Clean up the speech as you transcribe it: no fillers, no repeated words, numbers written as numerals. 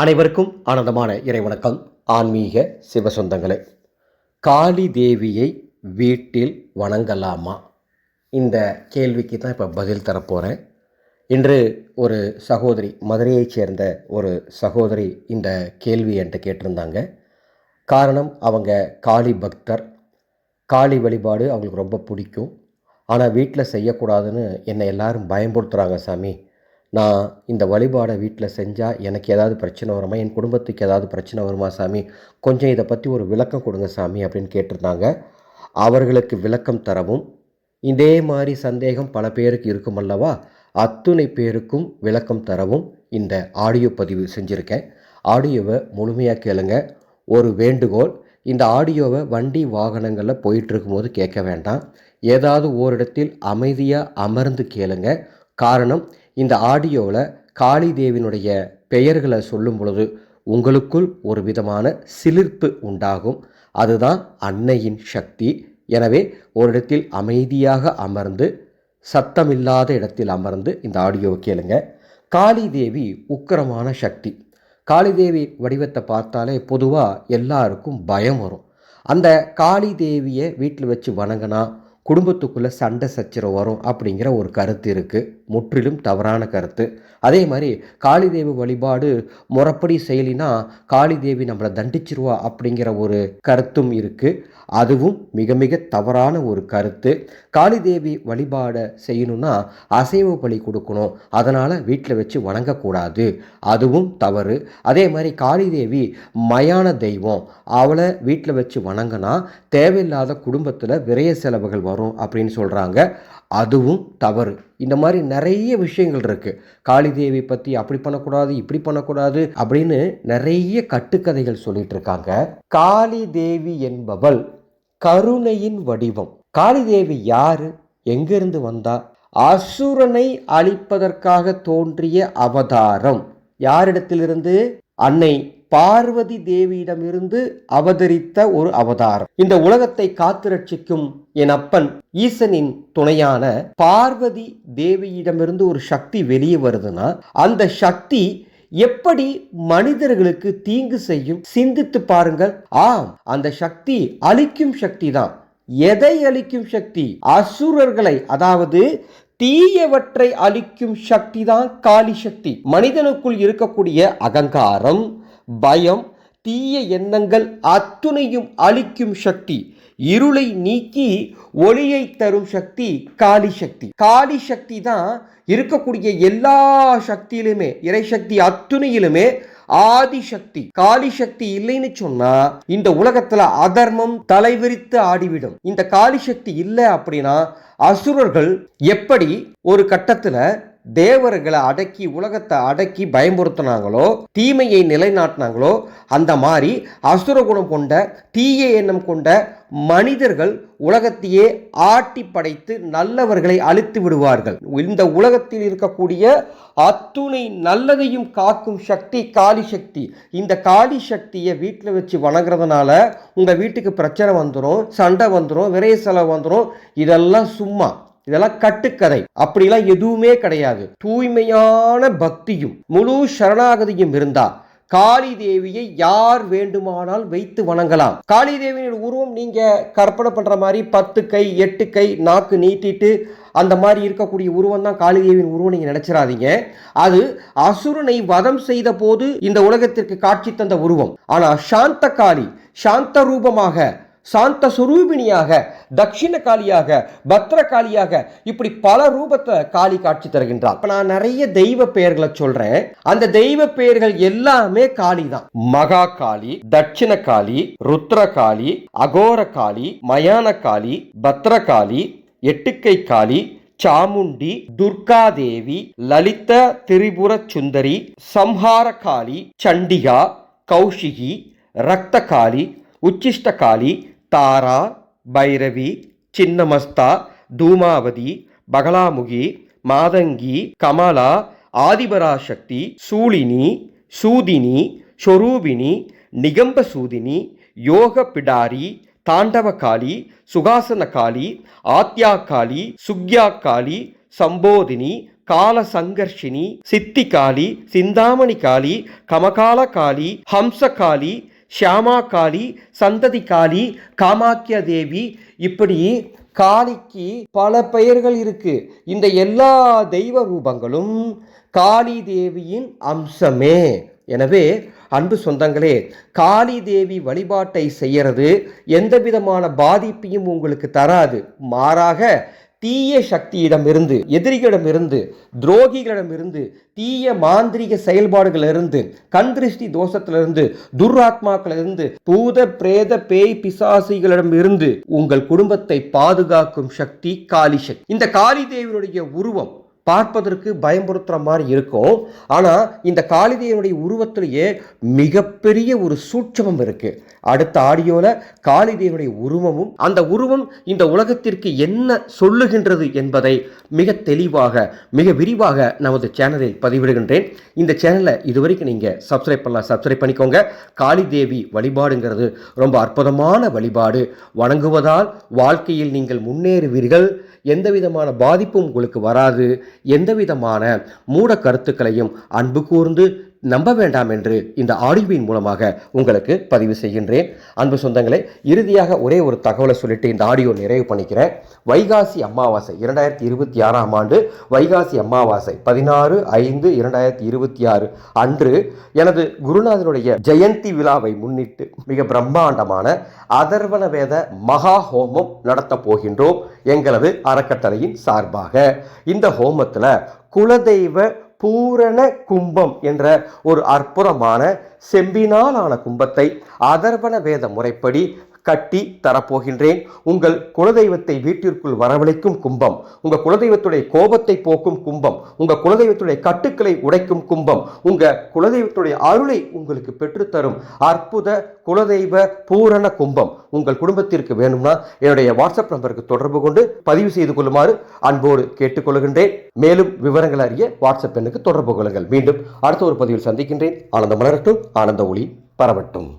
அனைவருக்கும் ஆனந்தமான இறைவணக்கம். ஆன்மீக சிவசொந்தங்களே, காளி தேவியை வீட்டில் வணங்கலாமா? இந்த கேள்விக்கு தான் இப்போ பதில் தரப்போகிறேன். இன்று ஒரு சகோதரி, மதுரையைச் சேர்ந்த ஒரு சகோதரி இந்த கேள்வி என்கிட்ட கேட்டிருந்தாங்க. காரணம், அவங்க காளி பக்தர், காளி வழிபாடு அவங்களுக்கு ரொம்ப பிடிக்கும். ஆனால் வீட்டில் செய்யக்கூடாதுன்னு என்னை எல்லாரும் பயன்படுத்துகிறாங்க. சாமி, நான் இந்த வழிபாடை வீட்டில் செஞ்சால் எனக்கு ஏதாவது பிரச்சனை வருமா, என் குடும்பத்துக்கு ஏதாவது பிரச்சனை வருமா சாமி, கொஞ்சம் இதை பற்றி ஒரு விளக்கம் கொடுங்க சாமி அப்படின்னு கேட்டிருந்தாங்க. அவர்களுக்கு விளக்கம் தரவும், இதே மாதிரி சந்தேகம் பல பேருக்கு இருக்கும் அல்லவா, அத்துணை பேருக்கும் விளக்கம் தரவும் இந்த ஆடியோ பதிவு செஞ்சுருக்கேன். ஆடியோவை முழுமையாக கேளுங்க. ஒரு வேண்டுகோள், இந்த ஆடியோவை வண்டி வாகனங்களில் போயிட்டுருக்கும்போது கேட்க வேண்டாம். ஏதாவது ஓரிடத்தில் அமைதியாக அமர்ந்து கேளுங்க. காரணம், இந்த ஆடியோவில் காளி தேவியினுடைய பெயர்களை சொல்லும் பொழுது உங்களுக்குள் ஒரு விதமான சிலிர்ப்பு உண்டாகும். அதுதான் அன்னையின் சக்தி. எனவே ஒரு இடத்தில் அமைதியாக அமர்ந்து, சத்தமில்லாத இடத்தில் அமர்ந்து இந்த ஆடியோவை கேளுங்க. காளி தேவி உக்கிரமான சக்தி. காளி தேவி வடிவத்தை பார்த்தாலே பொதுவாக எல்லாருக்கும் பயம் வரும். அந்த காளி தேவியை வீட்டில் வச்சு வணங்கினா குடும்பத்துக்குள்ளே சண்டை சச்சரவு வரும் அப்படிங்கிற ஒரு கருத்து இருக்குது. முற்றிலும் தவறான கருத்து. அதே மாதிரி காளி தேவி வழிபாடு முறைப்படி செய்யலினா காளி தேவி நம்மளை தண்டிச்சிருவா அப்படிங்கிற ஒரு கருத்தும் இருக்குது. அதுவும் மிக மிக தவறான ஒரு கருத்து. காளி தேவி வழிபாடை செய்யணும்னா அசைவ பலி கொடுக்கணும், அதனால் வீட்டில் வச்சு வணங்கக்கூடாது, அதுவும் தவறு. அதே மாதிரி காளி தேவி மயான தெய்வம், அவளை வீட்டில் வச்சு வணங்கினா தேவையில்லாத குடும்பத்தில் விரய செலவுகள் வரும் அப்படின்னு சொல்கிறாங்க, அதுவும் தவறு. இந்த மாதிரி நிறைய விஷயங்கள் இருக்குது. காளி தேவி பற்றி அப்படி பண்ணக்கூடாது, இப்படி பண்ணக்கூடாது அப்படின்னு நிறைய கட்டுக்கதைகள் சொல்லிட்டு இருக்காங்க. காளி தேவி என்பவள் கருணையின் வடிவம். காளி தேவி யாரு, எங்கிருந்து வந்தா? அசுரனை அழிப்பதற்காக தோன்றிய அவதாரம். யாரிடத்திலிருந்து? அன்னை பார்வதி தேவியிடமிருந்து அவதரித்த ஒரு அவதாரம். இந்த உலகத்தை காத்து ரட்சிக்கும் என் அப்பன் ஈசனின் துணையான பார்வதி தேவியிடமிருந்து ஒரு சக்தி வெளியே வருதுன்னா, அந்த சக்தி எப்படி மனிதர்களுக்கு தீங்கு செய்யும்? சிந்தித்து பாருங்கள். அந்த சக்தி அழிக்கும் சக்தி தான். எதை அழிக்கும் சக்தி? அசுரர்களை, அதாவது தீயவற்றை அழிக்கும் சக்தி தான் காளி சக்தி. மனிதனுக்குள் இருக்கக்கூடிய அகங்காரம், பயம், தீய எண்ணங்கள் அத்துணையும் அழிக்கும் சக்தி. இருளை நீக்கி ஒளியை தரும் சக்தி காளி சக்தி. காளி சக்தி தான் இருக்கக்கூடிய எல்லா சக்தியிலுமே, இறை சக்தி அத்துணையிலுமே ஆதிசக்தி. காளி சக்தி இல்லைன்னு சொன்னா இந்த உலகத்துல அதர்மம் தலைவிரித்து ஆடிவிடும். இந்த காளி சக்தி இல்லை அப்படின்னா அசுரர்கள் எப்படி ஒரு கட்டத்துல தேவர்களை அடக்கி, உலகத்தை அடக்கி பயமுறுத்தினாங்களோ, தீமையை நிலைநாட்டினாங்களோ, அந்த மாதிரி அசுர குணம் கொண்ட, தீய எண்ணம் கொண்ட மனிதர்கள் உலகத்தையே ஆட்டி படைத்து நல்லவர்களை அழித்து விடுவார்கள். இந்த உலகத்தில் இருக்கக்கூடிய அத்துணை நல்லதையும் காக்கும் சக்தி காளி சக்தி. இந்த காளி சக்தியை வீட்டில் வச்சு வணங்குறதுனால உங்க வீட்டுக்கு பிரச்சனை வந்துடும், சண்டை வந்துடும், விரைய செலவு வந்துடும். இதெல்லாம் சும்மா, இதெல்லாம் கட்டுக்கதை. அப்படிலாம் எதுவுமே கிடையாது. தூய்மையான பக்தியும் முழு சரணாகதியும் இருந்தா காளி தேவியை யார் வேண்டுமானால் வைத்து வணங்கலாம். காளி தேவியின் உருவம் நீங்க கற்பனை பண்ற மாதிரி 10 கை 8 கை நாக்கு நீட்டிட்டு அந்த மாதிரி இருக்கக்கூடிய உருவம் தான் காளி தேவியின் உருவம் நீங்க நினைச்சிடாதீங்க. அது அசுரனை வதம் செய்த போது இந்த உலகத்திற்கு காட்சி தந்த உருவம். ஆனா சாந்த காளி, சாந்த ரூபமாக, சாந்த சுரூபிணியாக, தட்சிண காளியாக, பத்ர காளியாக, இப்படி பல ரூபத்தை காளி காட்சி தருகின்றார். இப்ப நான் நிறைய தெய்வ பெயர்களை சொல்றேன். அந்த தெய்வ பெயர்கள் எல்லாமே காளி தான். மகா காளி, தட்சிண காளி, ருத்ர காளி, அகோர காளி, மயான காளி, பத்ர காளி, எட்டுக்கை காளி, சாமுண்டி, துர்கா தேவி, லலித திரிபுர சுந்தரி, சம்ஹார காளி, சண்டிகா, கௌஷிகி, ரக்த காளி, உச்சிஷ்ட காளி, தாரா, பைரவி, சின்னமஸ்தா, தூமாவதி, பகலாமுகி, மாதங்கி, கமலா, ஆதிபராசக்தி, சூலினி, சூதினி, சொரூபினி, நிகம்ப சூதினி, யோக பிடாரி, தாண்டவ காளி, சுகாசன காளி, ஆத்யா காளி, சுக்யா காளி, சம்போதினி, கால சங்கர்ஷினி, சித்தி காளி, சிந்தாமணி காளி, கமகால காளி, ஹம்ச காளி, ஷியாமா காளி, சந்ததி காளி, காமாக்கியா தேவி, இப்படி காளிக்கு பல பெயர்கள் இருக்கு. இந்த எல்லா தெய்வ ரூபங்களும் காளி தேவியின் அம்சமே. எனவே அன்பு சொந்தங்களே, காளி தேவி வழிபாட்டை செய்யறது எந்த விதமான பாதிப்பையும் உங்களுக்கு தராது. மாறாக தீய சக்தியிடமிருந்து, எதிரிகளிடமிருந்து, துரோகிகளிடமிருந்து, தீய மாந்திரிக செயல்பாடுகளிலிருந்து, கண் திருஷ்டி தோஷத்திலிருந்து, துராத்மாக்களிலிருந்து, பூத பிரேத பேய் பிசாசிகளிடமிருந்து உங்கள் குடும்பத்தை பாதுகாக்கும் சக்தி காளி சக்தி. இந்த காளி தேவியுடைய உருவம் பார்ப்பதற்கு பயம்படுத்துற மாதிரி இருக்கும். ஆனா இந்த காளி தேவியுடைய உருவத்திலேயே மிகப்பெரிய ஒரு சூட்சமம் இருக்கு. அடுத்த ஆடியோல காளி தேவியுடைய உருவமும், அந்த உருவம் இந்த உலகத்திற்கு என்ன சொல்லுகின்றது என்பதை மிக தெளிவாக, மிக விரிவாக நமது சேனலில் பதிவிடுகின்றேன். இந்த சேனலை இதுவரைக்கும் நீங்க சப்ஸ்கிரைப் பண்ணலாம், சப்ஸ்கிரைப் பண்ணிக்கோங்க. காளி தேவி வழிபாடுங்கிறது ரொம்ப அற்புதமான வழிபாடு. வணங்குவதால் வாழ்க்கையில் நீங்கள் முன்னேறுவீர்கள். எந்த விதமான பாதிப்பும் உங்களுக்கு வராது. எந்த விதமான மூட கருத்துக்களையும் அன்பு கூர்ந்து நம்ப வேண்டாம் என்று இந்த ஆடியோவின் மூலமாக உங்களுக்கு பதிவு செய்கின்றேன். அன்பு சொந்தங்களே, இறுதியாக ஒரே ஒரு தகவலை சொல்லிட்டு இந்த ஆடியோ நிறைவு பண்ணிக்கிறேன். வைகாசி அமாவாசை 2026 ஆண்டு வைகாசி அமாவாசை 16/5/2026 அன்று எனது குருநாதனுடைய ஜெயந்தி விழாவை முன்னிட்டு மிக பிரம்மாண்டமான அதர்வண வேத மகா ஹோமம் நடத்த போகின்றோம் எங்களது அறக்கட்டளையின் சார்பாக. இந்த ஹோமத்தில் குலதெய்வ பூரண கும்பம் என்ற ஒரு அற்புதமான செம்பினால் ஆன கும்பத்தை அதர்வண வேத முறைப்படி கட்டி தரப்போகின்றேன். உங்கள் குலதெய்வத்தை வீட்டிற்குள் வரவழைக்கும் கும்பம், உங்கள் குலதெய்வத்துடைய கோபத்தை போக்கும் கும்பம், உங்கள் குலதெய்வத்துடைய கட்டுக்களை உடைக்கும் கும்பம், உங்கள் குலதெய்வத்துடைய அருளை உங்களுக்கு பெற்றுத்தரும் அற்புத குலதெய்வ பூரண கும்பம் உங்கள் குடும்பத்திற்கு வேணும்னா என்னுடைய வாட்ஸ்அப் நம்பருக்கு தொடர்பு கொண்டு பதிவு செய்து கொள்ளுமாறு அன்போடு கேட்டுக்கொள்கின்றேன். மேலும் விவரங்கள் அறிய வாட்ஸ்அப் எண்ணுக்கு தொடர்பு கொள்ளுங்கள். மீண்டும் அடுத்த ஒரு பதிவில் சந்திக்கின்றேன். ஆனந்த மலரட்டும், ஆனந்த ஒளி பரவட்டும்.